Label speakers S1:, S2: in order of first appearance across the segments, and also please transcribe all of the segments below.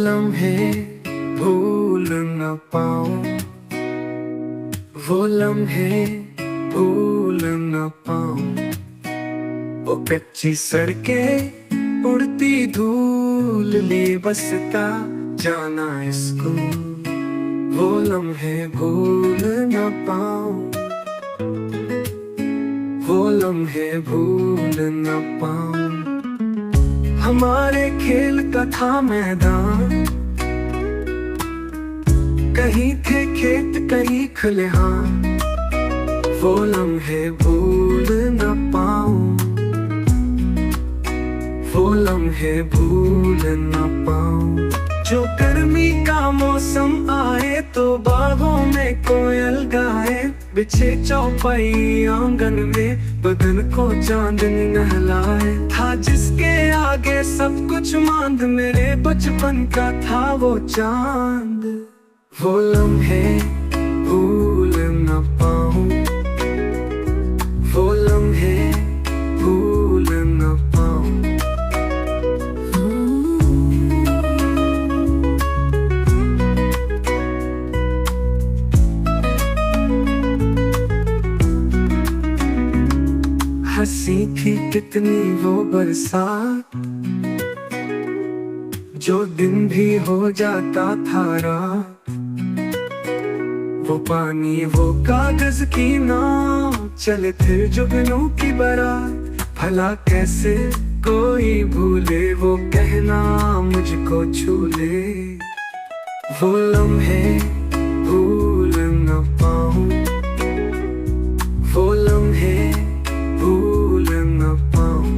S1: लम्हे भूल न पाऊं, वो लम्हे भूल न पाऊं। वो कच्ची सड़कें उड़ती धूल में बसता जाना इसको, वो लम्हे भूल न पाऊं, वो लम्हे भूल न पाऊं। हमारे खेल का था मैदान, कहीं थे खेत कहीं खलिहान, वो लम्हे भूल न पाऊं, वो लम्हे भूल न पाऊं। जो गर्मी का मौसम आए तो बागों में कोयल गाए, बिछे चौपाई आंगन में बदन को चांदनी नहलाए। था जिसके आगे सब कुछ मांद, मेरे बचपन का था वो चांद, वो लम्हे भूल न पाऊं, वो लम्हे भूल न पाऊं। हंसी थी कितनी वो बरसात, जो दिन भी हो जाता था रात। वो पानी वो कागज की नाव, चले फिर जुगनू की बारात। भला कैसे कोई भूले वो कहना मुझको छू ले, वो लम्हे भूल न पाऊं, वो लम्हे भूल न पाऊं।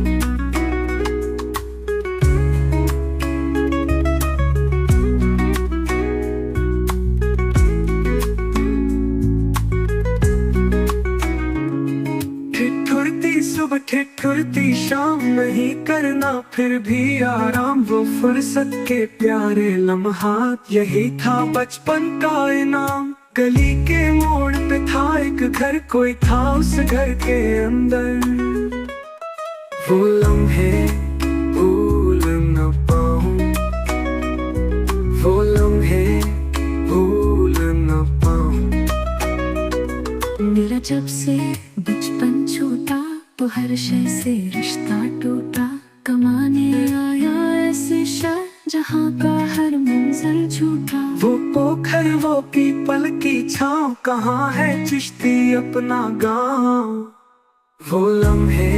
S1: ठिठुरती सुबह ठिठुरती शाम, नहीं करना फिर भी आराम। वो फुर्सत के प्यारे लम्हात, यही था बचपन का इनाम। गली के मोड़ पे था एक घर, कोई था उस घर के अंदर, वो लम्हे भूल न पाऊं, वो लम्हे भूल न पाऊं।
S2: मेरा जब से बचपन छूटा, तो हर शय से रिश्ता टूटा। कमाने आया ऐसे शहर, जहाँ का हर मंजर झूठा।
S1: वो पोखर वो पीपल की छाँव, कहाँ है चिश्ती अपना गाँव, वो लम्हे